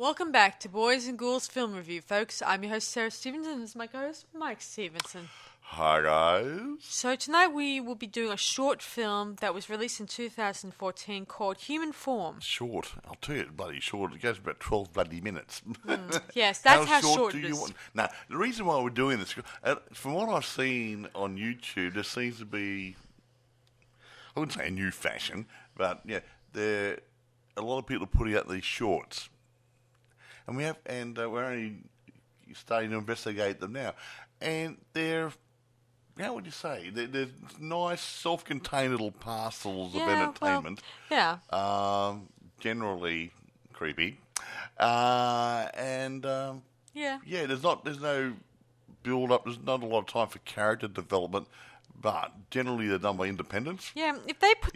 Welcome back to Boys and Ghouls Film Review, folks. I'm your host, Sarah Stephenson, and this is my co-host, Mike Stephenson. Hi, guys. So tonight we will be doing a short film that was released in 2014 called Human Form. Short. I'll tell you, bloody short. It goes about 12 bloody minutes. Yes, that's how short do it you is. want? Now, the reason why we're doing this, from what I've seen on YouTube, there seems to be, I wouldn't say a new fashion, but yeah, there a lot of people are putting out these shorts. And we're only starting to investigate them now. And they're, how would you say? They're nice, self-contained little parcels of entertainment. Well, Generally creepy. yeah. There's no build-up. There's not a lot of time for character development. But generally, they're done by independents. Yeah, if they put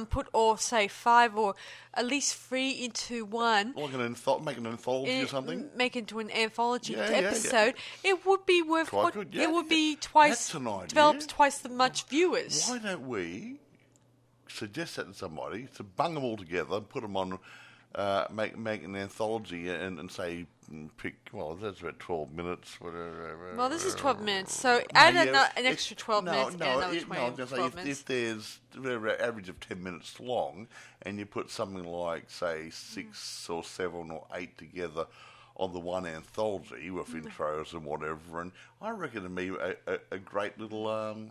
put all, say, 5 or at least 3 into one. Like make an anthology or something? Make it into an anthology episode. It would be worth Quite good, yeah. It would be twice, That's an idea. developed twice the much viewers. Why don't we suggest that to somebody, to bung them all together, put them on, make an anthology and say, that's about 12 minutes. Whatever. Well, this is 12 minutes, so add an extra 12 minutes and another 12 minutes. If there's an average of 10 minutes long, and you put something like, say, 6 or 7 or 8 together on the one anthology with intros and whatever, and I reckon it'd be a great little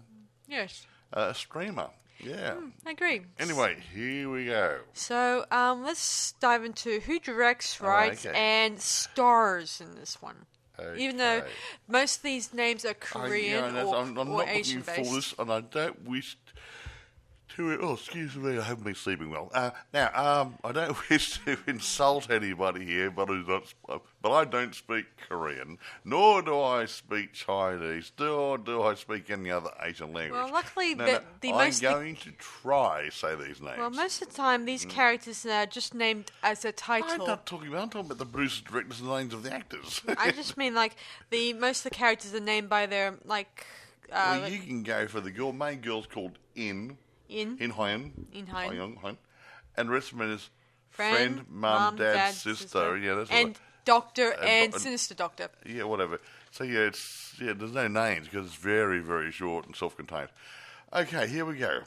streamer. Yeah. I agree. Anyway, here we go. So, let's dive into who directs, writes, and stars in this one. Okay. Even though most of these names are Korean I'm not Asian looking based. for this, and I don't wish to. Oh, excuse me, I haven't been sleeping well. I don't wish to insult anybody here, but I don't speak Korean, nor do I speak Chinese, nor do I speak any other Asian language. Well, luckily, I'm going to try say these names. Well, most of the time, these characters are just named as a title. I'm talking about the producers, directors, and names of the actors. I just mean, most of the characters are named by their, you can go for the main girl's called In Hyun. And the rest of it is friend, mum, dad, sister. Yeah, that's and doctor and sinister doctor. Yeah, whatever. So there's no names because it's very, very short and self-contained. Okay, here we go.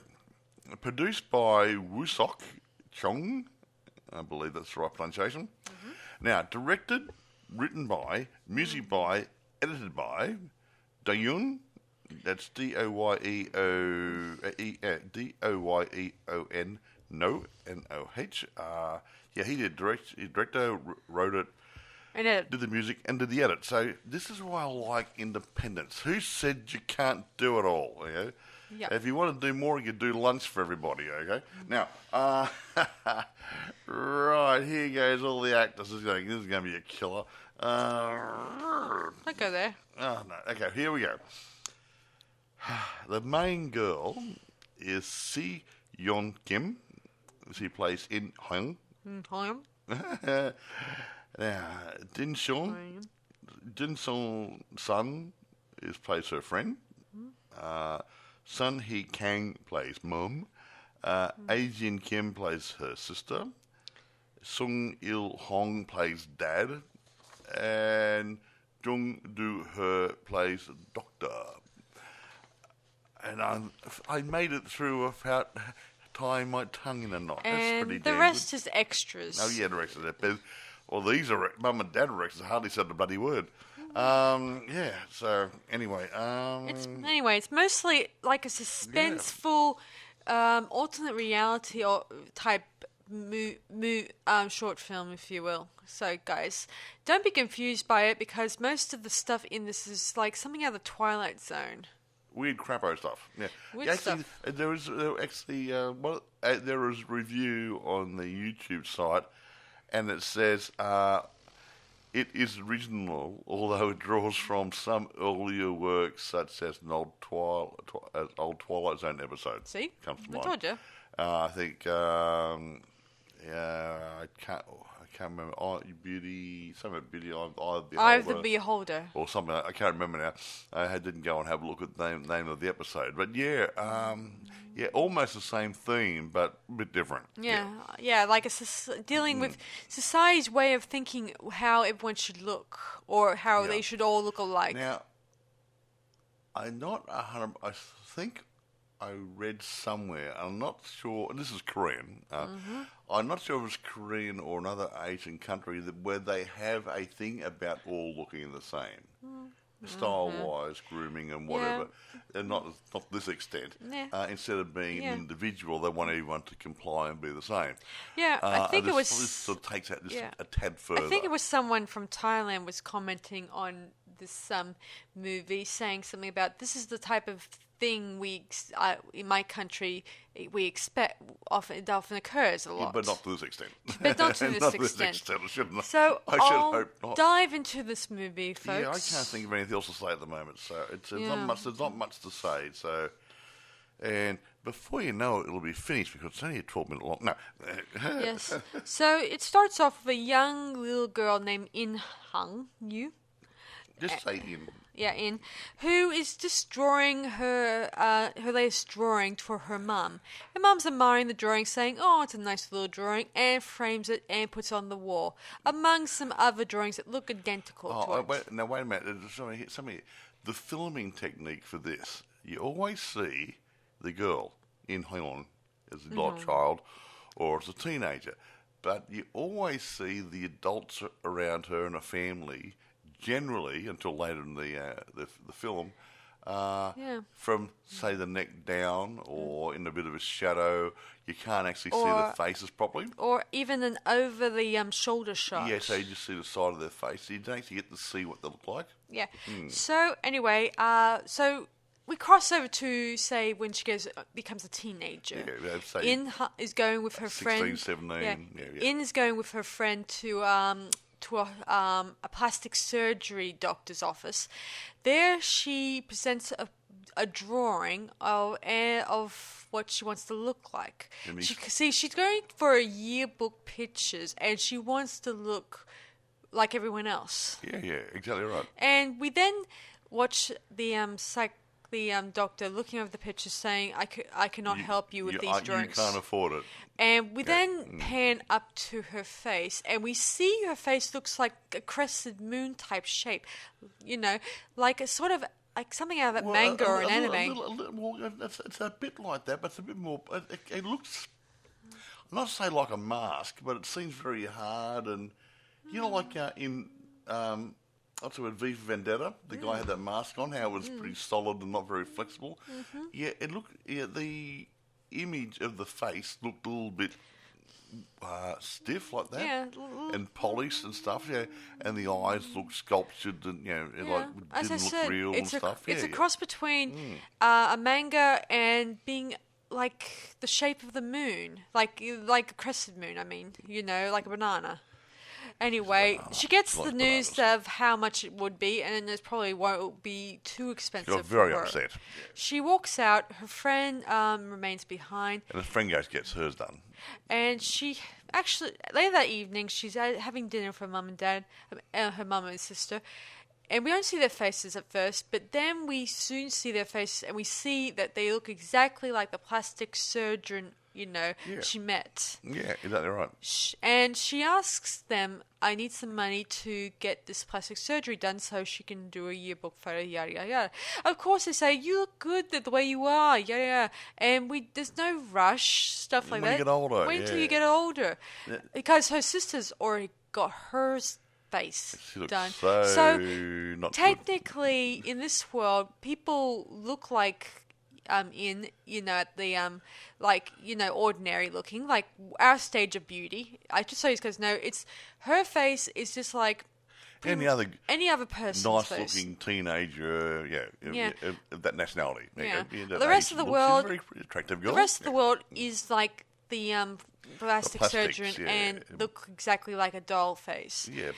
Produced by Woo-Sok Chung, I believe that's the right pronunciation. Mm-hmm. Now, directed, written by, music by, edited by Doyeon. That's Doyeon, Noh, N-O-H. He did director, wrote it, and did the music, and did the edit. So this is why I like independence. Who said you can't do it all? Okay? Yep. If you want to do more, you can do lunch for everybody. Okay. Now, right, here goes all the actors. This is going to be a killer. Don't go there. Oh no. Okay, here we go. The main girl is Si-yeon Kim. She plays In Hyun. Now, Jin-sung Sun plays her friend. Sun Hee Kang plays mum. Ae-Jin Kim plays her sister. Seung-il Hong plays dad. And Jung Do-her plays doctor. And I made it through without tying my tongue in a knot. And that's pretty the damn rest good. is extras. Oh, yeah, the rest is that. Well, these are mum and dad extras. I hardly said the bloody word. So anyway. It's mostly like a suspenseful, alternate reality or type short film, if you will. So, guys, don't be confused by it because most of the stuff in this is like something out of the Twilight Zone. Weird crappo stuff. Yeah. Stuff. There was a review on the YouTube site, and it says it is original, although it draws from some earlier works such as an old Twilight Zone episode. See, comes to I mind. told you. I think I can't remember. Beauty, something about Beauty, Eye of the Beholder. Or something. I can't remember now. I didn't go and have a look at the name of the episode. But almost the same theme, but a bit different. Yeah, like dealing with society's way of thinking how everyone should look, or how they should all look alike. Now, I'm not 100%. I think I read somewhere, I'm not sure, and this is Korean, I'm not sure if it's Korean or another Asian country where they have a thing about all looking the same. Style-wise, grooming and whatever. And not this extent. Instead of being an individual, they want everyone to comply and be the same. Yeah, I think it was... This sort of takes that just a tad further. I think it was someone from Thailand was commenting on this movie, saying something about, this is the type of thing in my country we expect it often occurs a lot, but not to this extent. But not to this extent. So I should hope not. Dive into this movie, folks. Yeah, I can't think of anything else to say at the moment. So there's not much to say. So, and before you know it, it'll be finished because it's only a 12-minute long. No. Yes. So it starts off with a young little girl named In Hung Yu. Just say In. Yeah, In, who is just drawing her latest drawing for her mum. Her mum's admiring the drawing, saying, "Oh, it's a nice little drawing," and frames it and puts it on the wall, among some other drawings that look identical to it. Wait a minute. The filming technique for this, you always see the girl in Hyun as a little child or as a teenager, but you always see the adults around her and her family. Generally, until later in the film, from, say, the neck down or in a bit of a shadow, you can't actually see their faces properly. Or even an over-the-shoulder shot. Yeah, so you just see the side of their face. So you don't actually get to see what they look like. Yeah. So, anyway, so we cross over to, say, when she becomes a teenager. Yeah, say In is going with her 16, friend. 17. In is going with her friend to a plastic surgery doctor's office. There she presents a drawing of what she wants to look like. She's going for a yearbook pictures, and she wants to look like everyone else. Yeah, exactly right. And we then watch the doctor looking over the pictures saying, I cannot help you with these drawings. You can't afford it. And we then pan up to her face, and we see her face looks like a crescent moon type shape, like a sort of like something out of that manga or an anime. It's a bit like that, but it's a bit more. It looks, not to say like a mask, but it seems very hard, and like in. Also with V for Vendetta, the guy had that mask on, how it was pretty solid and not very flexible. Yeah, the image of the face looked a little bit stiff like that, and polished and stuff. Yeah, and the eyes looked sculptured and didn't look real and stuff. It's a cross between a manga and being like the shape of the moon, like a crescent moon. I mean, like a banana. Anyway, she gets the news of how much it would be, and it probably won't be too expensive. You're very for her. upset. Yeah. She walks out. Her friend remains behind. And the friend gets hers done. And she actually, later that evening, she's having dinner for her mum and dad, her mum and sister. And we don't see their faces at first, but then we soon see their faces, and we see that they look exactly like the plastic surgeon, she met. Yeah, exactly right. And she asks them, I need some money to get this plastic surgery done so she can do a yearbook photo, yada, yada, yada. Of course, they say, you look good the way you are, yada, yada. And there's no rush, stuff like that. When you get older, Wait until you get older. Yeah. Because her sister's already got hers face done. So not technically, in this world, people look like at the ordinary looking, like our stage of beauty. I just so you guys know, it's her face is just like any other person's nice face. Looking teenager, of that nationality. The rest of the world, very attractive girl. The rest of the world is like the plastic surgeon and look exactly like a doll face. Yeah,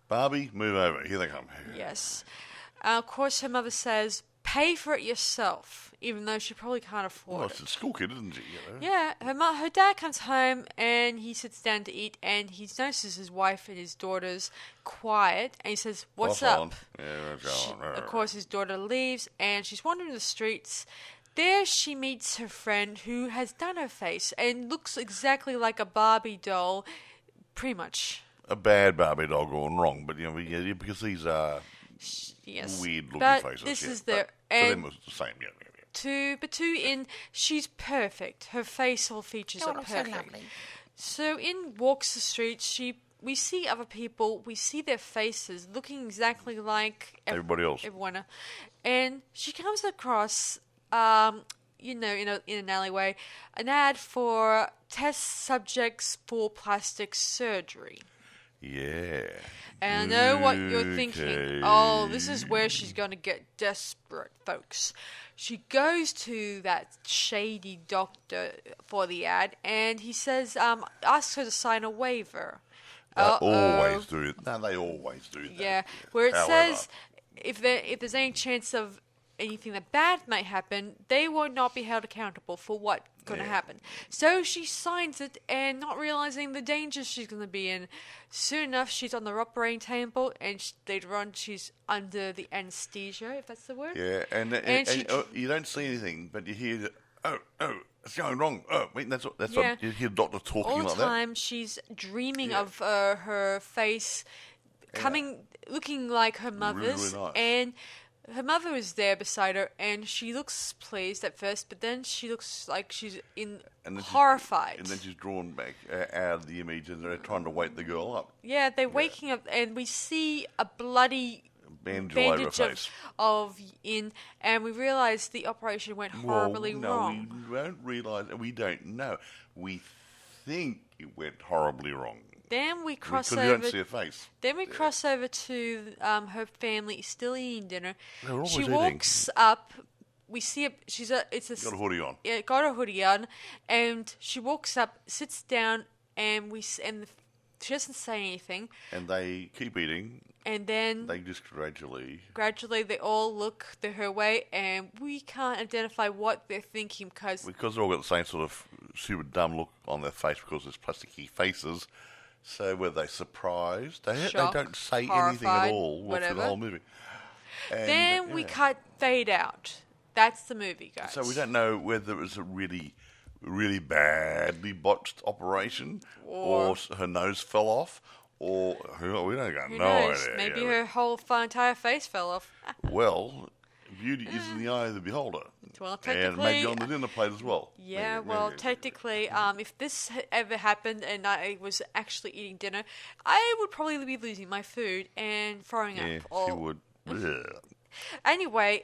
Barbie, move over. Here they come. Yes. Of course, her mother says, pay for it yourself, even though she probably can't afford Well, it. it's a school kid, isn't she? Yeah, her dad comes home and he sits down to eat, and he notices his wife and his daughter's quiet, and he says, "What's up?" Of course, his daughter leaves, and she's wandering the streets. There she meets her friend who has done her face and looks exactly like a Barbie doll, pretty much. A bad Barbie doll gone wrong, but because these are weird-looking but faces. This is but the for them, it's the same. She's perfect. Her facial features are perfect. So lovely. So in Walks the Streets, we see other people, we see their faces looking exactly like Everybody else. Everyone, and she comes across, in an alleyway, an ad for test subjects for plastic surgery. Yeah. And I know what you're thinking. Oh, this is where she's going to get desperate, folks. She goes to that shady doctor for the ad, and he says, asks her to sign a waiver. They always do. No, they always do that. Yeah, where it However, says if there's any chance of anything that bad might happen, they will not be held accountable for what's going to happen. So she signs it, and not realizing the danger she's going to be in. Soon enough, she's on the operating table, and later on, she's under the anesthesia, if that's the word. Yeah, and you don't see anything, but you hear, it's going wrong. Oh, wait, that's what you hear the doctor talking all like the time, she's dreaming of her face looking like her mother's, really nice. And her mother is there beside her, and she looks pleased at first, but then she looks like she's horrified. And then she's drawn back out of the image, and they're trying to wake the girl up. Yeah, they're waking up, and we see a bloody bandage and we realise the operation went horribly wrong. We won't realise, and we don't know. We think it went horribly wrong. Then we cross over. You don't see her face. Then we cross over to her family still eating dinner. They're always she eating. walks up. We see got a hoodie on. Yeah, got a hoodie on, and she walks up, sits down, and she doesn't say anything. And they keep eating. And then they just gradually they all look her way, and we can't identify what they're thinking because they've all got the same sort of super dumb look on their face because there's plasticky faces. So were they surprised? They don't say anything at all through the whole movie. And, then we fade out. That's the movie, guys. So we don't know whether it was a really, really badly botched operation, or her nose fell off, or we don't got no idea. Maybe her whole entire face fell off. Well, beauty is in the eye of the beholder. Well, technically, and maybe on the dinner plate as well. Yeah, technically, if this ever happened and I was actually eating dinner, I would probably be losing my food and throwing up. Yeah, she would. Anyway,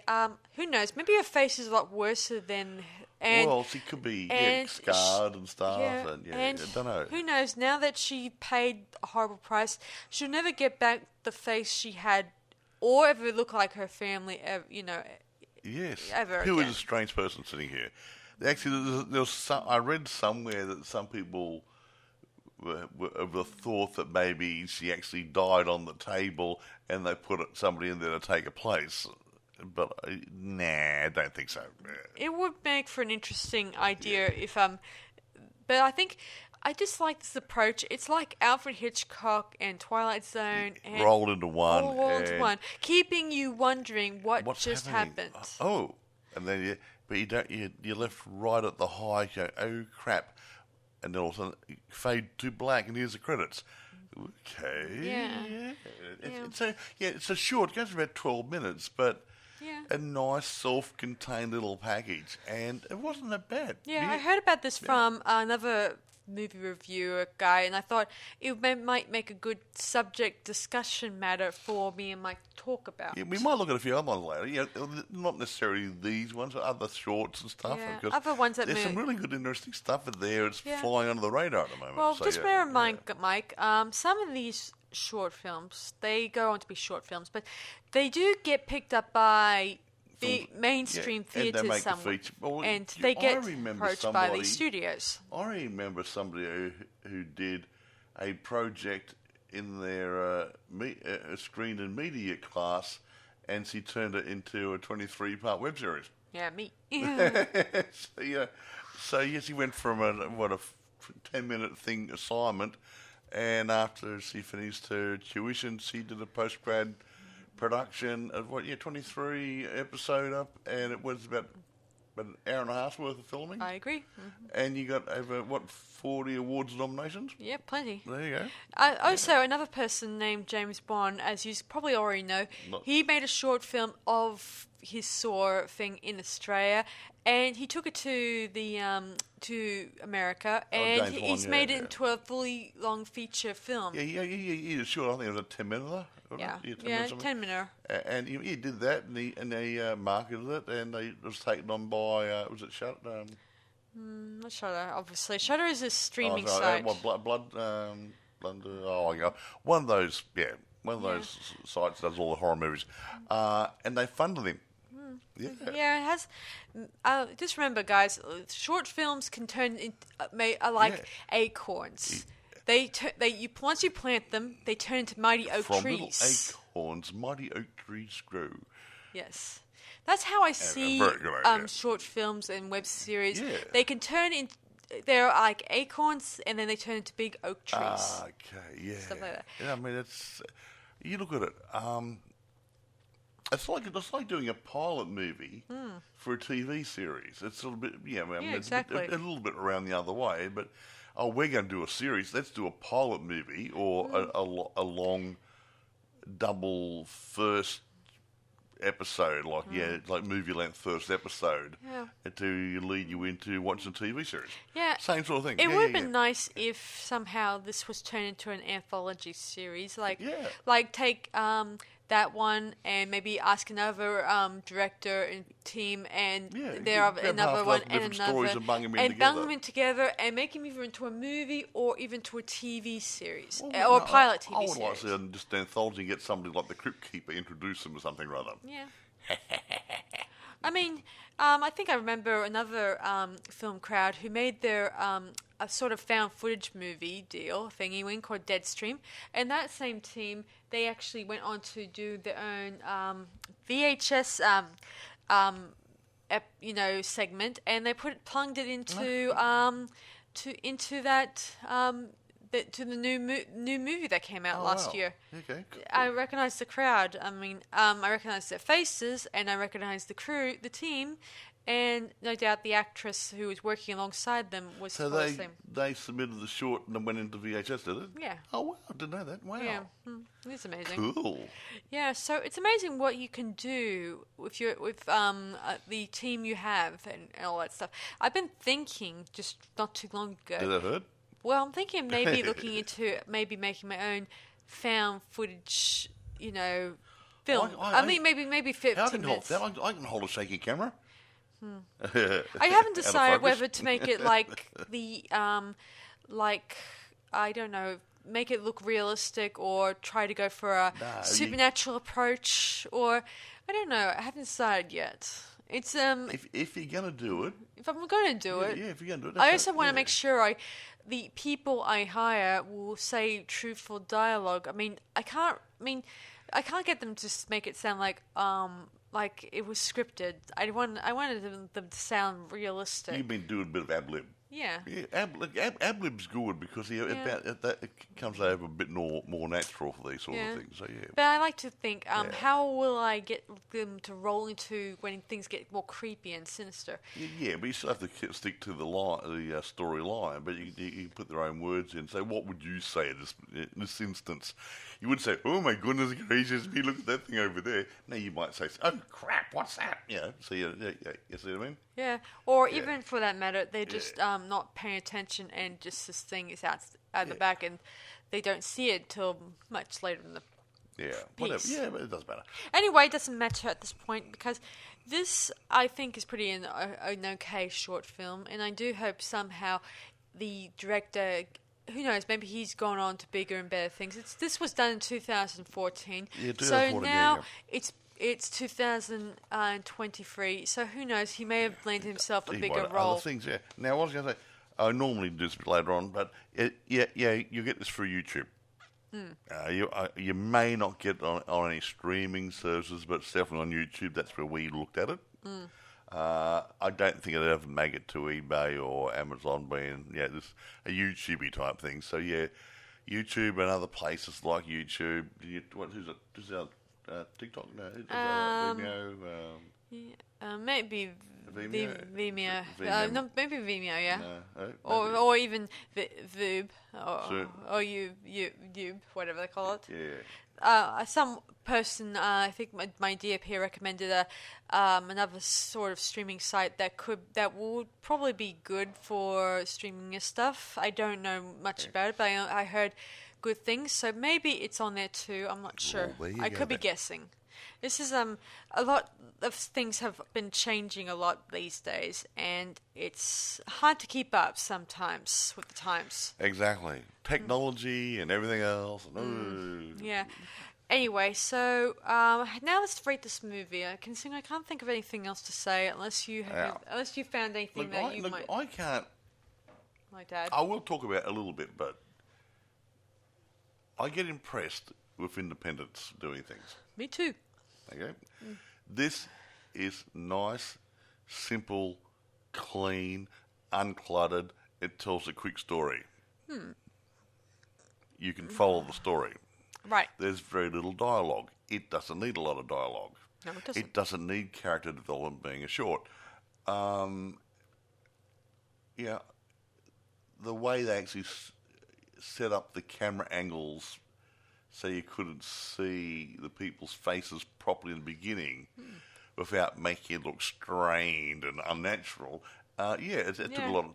who knows? Maybe her face is a lot worse than... she could be scarred and stuff. I don't know. Who knows? Now that she paid a horrible price, she'll never get back the face she had or ever look like her family, Yes. Ever Who again. is a strange person sitting here? Actually, there was I read somewhere that some people were of the thought that maybe she actually died on the table and they put somebody in there to take her place. But I don't think so. It would make for an interesting idea if but I think I just like this approach. It's like Alfred Hitchcock and Twilight Zone and rolled into one. All rolled into one, keeping you wondering what's happened. Oh, and then you're left right at the high. You go, oh crap, and then all of a sudden you fade to black, and here's the credits. Okay. Yeah. It's a short. It goes for about 12 minutes, but. Yeah. A nice, self-contained little package, and it wasn't that bad. Yeah, I heard about this from another movie reviewer guy, and I thought it might make a good subject discussion matter for me and Mike to talk about. Yeah, we might look at a few other ones later. Not necessarily these ones, but other shorts and stuff. Yeah, other ones that there's some really good, interesting stuff in there. It's flying under the radar at the moment. Well, just bear in mind, Mike, some of these short films, they go on to be short films, but they do get picked up by the mainstream theatres somewhere, and they get approached by these studios. I remember somebody who did a project in their screen and media class, and she turned it into a 23-part web series. Yeah, me. So yes, he went from a 10-minute assignment, and after she finished her tuition, she did a postgrad production of 23 episode up, and it was about an hour and a half's worth of filming. I agree. Mm-hmm. And you got over 40 awards nominations? Yeah, plenty. There you go. Also, another person named James Bond, as you probably already know, he made a short film of his Saw thing in Australia, and he took it to the to America, and he's made it into a fully long feature film. Yeah, sure. I think it was a 10-minute. Yeah, 10-minute. And he did that, and he marketed it, and it was taken on by was it Shutter? Not Shutter, obviously. Shutter is a streaming site. One of those sites does all the horror movies, and they funded him. Yeah, it has. Just remember, guys, short films can turn acorns. Once you plant them, they turn into mighty oak trees. From little acorns, mighty oak trees grow. Yes. That's how I see short films and web series. Yeah. They can turn into... They're like acorns, and then they turn into big oak trees. Okay, yeah. Stuff like that. Yeah, I mean, it's... You look at it... It's like doing a pilot movie for a TV series. It's a little bit... exactly. It's a little bit around the other way, but... Oh, we're going to do a series. Let's do a pilot movie or a long double first episode, like movie length first episode, to lead you into watching a TV series. Yeah, same sort of thing. It would have been nice if somehow this was turned into an anthology series, like take that one and maybe ask another director and team and another one and another and bung them in together and make them either into a movie or even to a TV series or a pilot TV series. I would like to see just an anthology and get somebody like the Crypt Keeper introduce them or something rather. Yeah. I mean, I think I remember another film crowd who made their a sort of found footage movie deal thingy called Deadstream, and that same team, they actually went on to do their own VHS segment, and they plugged it into to the new movie that came out last year. Okay, cool. I recognized the crowd. I mean, I recognized their faces, and I recognized the crew, the team, and no doubt the actress who was working alongside them was the same. They submitted the short and then went into VHS, did it? Yeah. Oh, wow. I didn't know that. Wow. Yeah. It's amazing. Cool. Yeah, so it's amazing what you can do with the team you have and all that stuff. I've been thinking just not too long ago. Did that hurt? Well, I'm thinking maybe looking into making my own found footage, film. Maybe 15 minutes. I can hold a shaky camera. I haven't decided whether to make it like the, I don't know, make it look realistic or try to go for a supernatural approach or, I don't know, I haven't decided yet. It's if you're gonna do it, if I'm gonna do it, if you're gonna do it, I also want to make sure the people I hire will say truthful dialogue. I can't get them to make it sound like it was scripted. I wanted them to sound realistic. You've been doing a bit of ad-lib. Yeah. Ad-lib's good because it comes over a bit more natural for these sort of things. So But I like to think, how will I get them to roll into when things get more creepy and sinister? Yeah, but you still have to stick to the story line. But you put their own words in. So what would you say in this instance? You would say, "Oh my goodness gracious me! Look at that thing over there." Now you might say, "Oh crap! What's that?" So you see what I mean? Yeah, or even for that matter, they're just not paying attention, and just this thing is out the back, and they don't see it till much later in the piece. Yeah, but it doesn't matter. Anyway, it doesn't matter at this point because this, I think, is pretty an okay short film, and I do hope somehow the director, who knows, maybe he's gone on to bigger and better things. This was done in 2014, so now it's 2023, so who knows, he may have landed himself a bigger role. Other things, Now, I was going to say, I normally do this a bit later on, but you get this through YouTube. You may not get on any streaming services, but it's definitely on YouTube. That's where we looked at it. I don't think it'd ever make it to eBay or Amazon, being this a YouTubey type thing. So YouTube and other places like YouTube. Who's it? Is it TikTok? No, is Vimeo. Maybe Vimeo. Vimeo. No, maybe Vimeo, yeah. No, or even Voob, or YouTube, whatever they call it. Yeah. Some person, I think my DP here recommended another sort of streaming site that would probably be good for streaming your stuff. I don't know much about it, but I heard good things, so maybe it's on there too. I'm not sure. I could be guessing. This is a lot of things have been changing a lot these days, and it's hard to keep up sometimes with the times. Exactly. Technology and everything else. Yeah. Anyway, so now let's rate this movie. I can't think of anything else to say unless you found anything might. I can't. Like Dad. I will talk about it a little bit, but I get impressed with independents doing things. Me too. Okay, this is nice, simple, clean, uncluttered. It tells a quick story. You can follow the story. Right. There's very little dialogue. It doesn't need a lot of dialogue. No, it doesn't. It doesn't need character development being a short. The way they actually set up the camera angles so you couldn't see the people's faces properly in the beginning without making it look strained and unnatural. It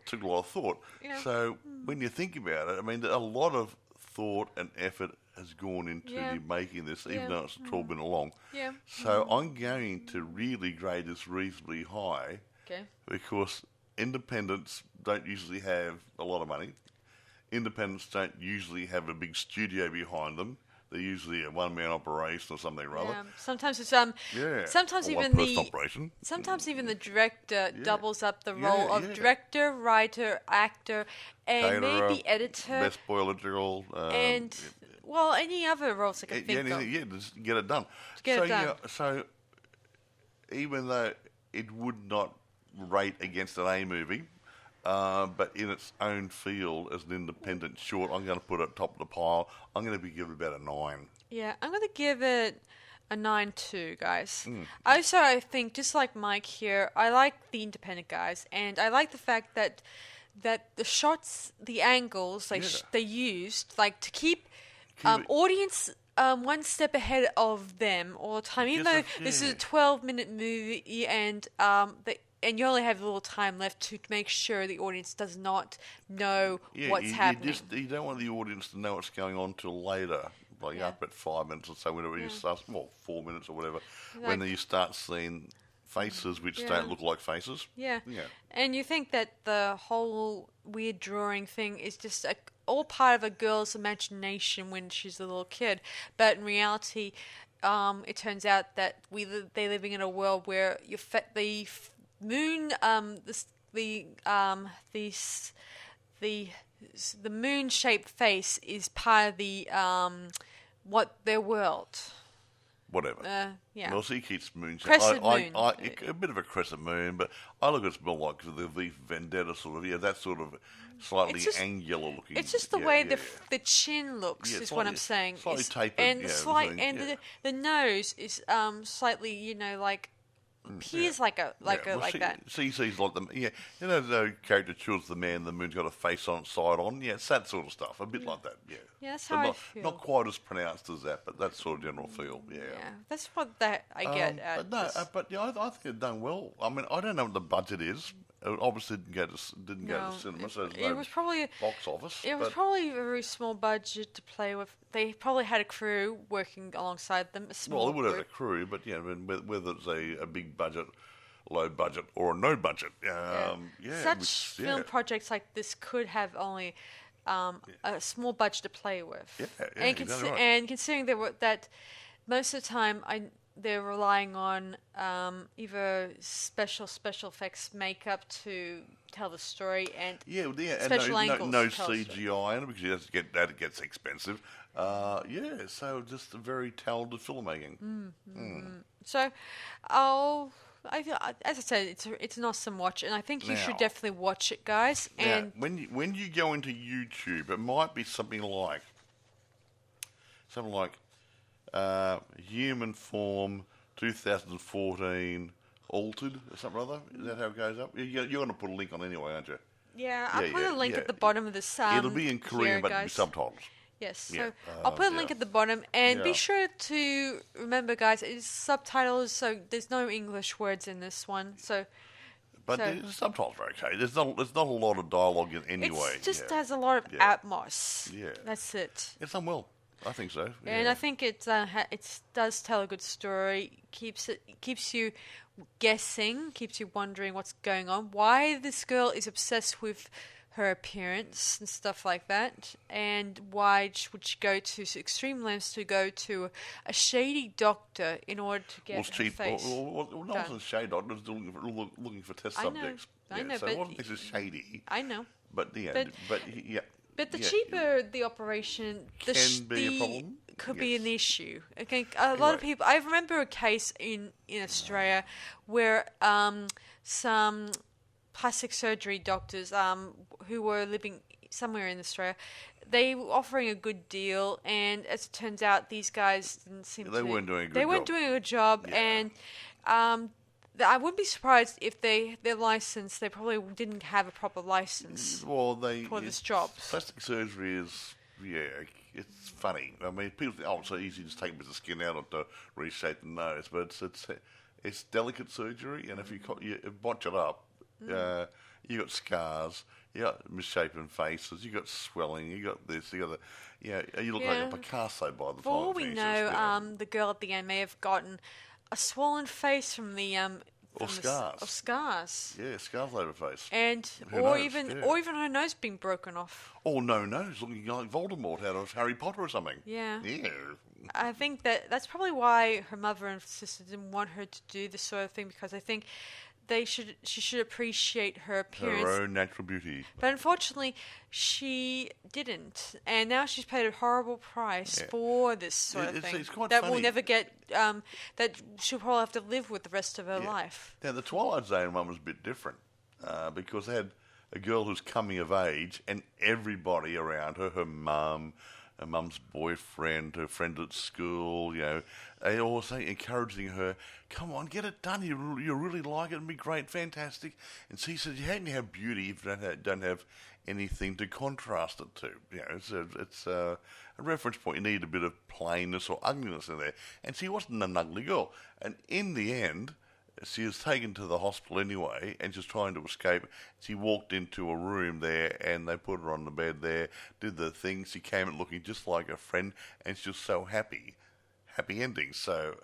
took a lot of thought. Yeah. So when you think about it, I mean, a lot of thought and effort has gone into making this, even though it's 12 minutes long. Yeah. So I'm going to really grade this reasonably high because independents don't usually have a lot of money. Independents don't usually have a big studio behind them. They're usually a one-man operation or something rather. Yeah. Sometimes it's Sometimes even the director doubles up the role of director, writer, actor, and Caterer, maybe editor. Best boiler girl. And any other roles I can think of. Yeah, just get it done. So even though it would not rate against an A movie, but in its own field as an independent short, I'm going to put it top of the pile. I'm going to give it about a 9. Yeah, I'm going to give it a 9 too, guys. Also, I think, just like Mike here, I like the independent guys, and I like the fact that the shots, the angles they used, to keep audience one step ahead of them all the time. Even though this is a 12-minute movie, and you only have a little time left to make sure the audience does not know what's happening. You don't want the audience to know what's going on till later, up at 5 minutes or so, whenever you start, 4 minutes or whatever, when you start seeing faces which don't look like faces. Yeah. And you think that the whole weird drawing thing is just all part of a girl's imagination when she's a little kid, but in reality, it turns out that they're living in a world where the moon, the moon-shaped face is part of their world. Whatever. Well, so he keeps moon. Crescent moon. A bit of a crescent moon, but I look at it more like the V Vendetta sort of, that sort of slightly angular looking. It's just the way the chin looks is what I'm saying. Slightly tapered. And the nose is slightly, appears like that. CC's like them. Yeah, the caricatures the man, the moon's got a face on, side on. Yeah, it's that sort of stuff. A bit like that. Yeah. Yeah, that's how I feel. Not quite as pronounced as that, but that's sort of general feel. Yeah. Yeah, that's what I get at. But I think it's done well. I mean, I don't know what the budget is. It obviously didn't go to cinema, so it was probably box office. It was probably a very small budget to play with. They probably had a crew working alongside them. They would have had a crew, but whether it's a big budget, low budget, or no budget, film projects like this could have only a small budget to play with. And considering that most of the time they're relying on either special effects makeup to tell the story and and special angles. no to tell the story. CGI in it because you have to get that. It gets expensive. So just a very talented filmmaking. So, as I said, it's an awesome watch, and I think you should definitely watch it, guys. And when you go into YouTube, it might be something like Human Form 2014 Altered or something or other. Is that how it goes up? You're going to put a link on anyway, aren't you? yeah, I'll put a link at the bottom of this. It'll be in Korean, but it'll be subtitles. Yes, so I'll put a link at the bottom, and be sure to remember, guys, it's subtitles, so there's no English words in this one. But the subtitles are okay. There's not a lot of dialogue in anyway. It just has a lot of atmos. Yeah, that's it. It's done well. I think so. Yeah. And I think it does tell a good story. Keeps you guessing, keeps you wondering what's going on. Why this girl is obsessed with her appearance and stuff like that, and why would she go to extreme lengths to go to a shady doctor in order to get her face Well, not a shady doctor. It was looking for test subjects. I know, so but it wasn't this is shady. I know. But But the cheaper the operation, the be a problem. Could be an issue. Okay, a lot of people. I remember a case in Australia where some plastic surgery doctors who were living somewhere in Australia, they were offering a good deal, and as it turns out, these guys didn't seem they weren't doing a good job. They weren't doing a good job, and I wouldn't be surprised if their license, they probably didn't have a proper license for this job. Plastic surgery is, it's funny. I mean, people think, it's so easy to just take a bit of skin out or to reshape the nose, but it's delicate surgery, and if you botch it up, you got scars, you got misshapen faces, you got swelling, you got this, you got that. You look like a Picasso by the time. For all we know, the girl at the end may have gotten a swollen face from the scars. Yeah, scars over face. And or even her nose being broken off. Oh no, nose looking like Voldemort out of Harry Potter or something. Yeah. Yeah. I think that's probably why her mother and sister didn't want her to do this sort of thing, because I think she should appreciate her appearance, her own natural beauty. But unfortunately, she didn't, and now she's paid a horrible price for this sort of thing. It's quite that funny. Will never get. That she'll probably have to live with the rest of her life. Now the Twilight Zone one was a bit different because they had a girl who's coming of age, and everybody around her, her mum, her mum's boyfriend, her friend at school, they all say encouraging her, come on, get it done. You really like it. It'll be great, fantastic. And she says, how can you have beauty if you don't have anything to contrast it to? It's a reference point. You need a bit of plainness or ugliness in there. And she wasn't an ugly girl. And in the end, she was taken to the hospital anyway, and she was trying to escape. She walked into a room there, and they put her on the bed there, did the thing. She came in looking just like a friend, and she was so happy ending. So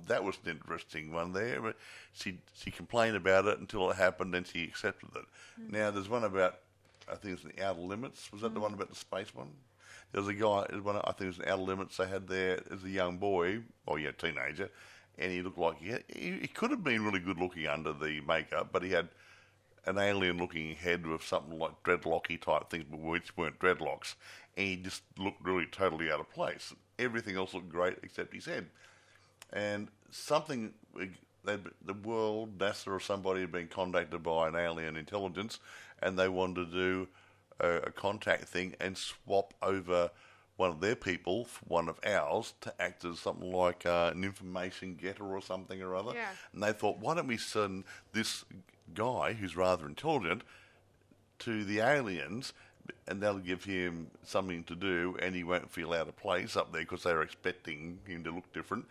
that was an interesting one there. But she complained about it until it happened, and she accepted it. Now, there's one about, I think it's the Outer Limits. Was that the one about the space one? There was a guy, I think it was the Outer Limits, they had there as a young boy, teenager, and he looked like he could have been really good looking under the makeup, but he had an alien looking head with something like dreadlocky type things, but which weren't dreadlocks, and he just looked really totally out of place. Everything else looked great except his head. And something, the world, NASA or somebody had been contacted by an alien intelligence, and they wanted to do a contact thing and swap over one of their people for one of ours to act as something like an information getter or something or other. Yeah. And they thought, why don't we send this guy, who's rather intelligent, to the aliens, and that'll give him something to do, and he won't feel out of place up there because they were expecting him to look different.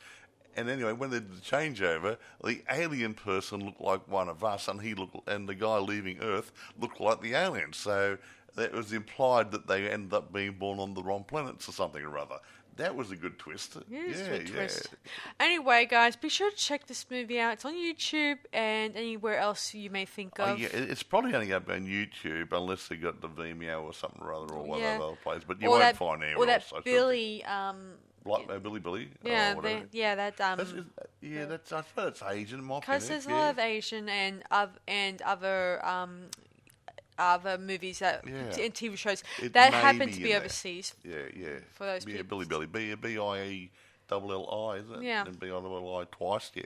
And anyway, when they did the changeover, the alien person looked like one of us, and the guy leaving Earth looked like the alien. So it was implied that they ended up being born on the wrong planets or something or other. That was a good twist. Twist. Anyway, guys, be sure to check this movie out. It's on YouTube and anywhere else you may think of. It's probably only up on YouTube unless they got the Vimeo or something or other, or one of the other places. But you won't find anywhere else. Or that Billy... Billy? Yeah, or whatever. that's I suppose it's Asian. Because there's a lot of Asian and other other movies that Yeah. and TV shows It that may happen be to in be there. overseas. Yeah. For those yeah, people. Billy, B-I-E-L-L-I, isn't it? Yeah. And B-I-L-L-I twice, yeah.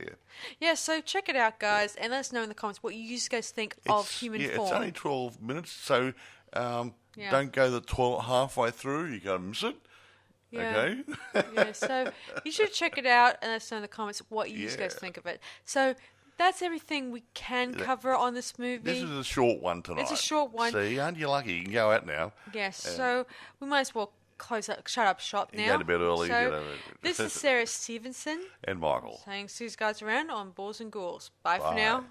Yeah, so check it out, guys, and let us know in the comments what you guys think of human form. It's only 12 minutes, so Yeah. don't go halfway through. You go miss it. Yeah. Okay? Yeah, so you should check it out and let us know in the comments what you guys think of it. So that's everything we can cover on this movie. This is a short one tonight. It's a short one. See, aren't you lucky? You can go out now. Yes, so we might as well shut up shop now. You go to bed early. So this is Sarah Stephenson And Michael. saying see you guys around on Balls and Ghouls. Bye for now.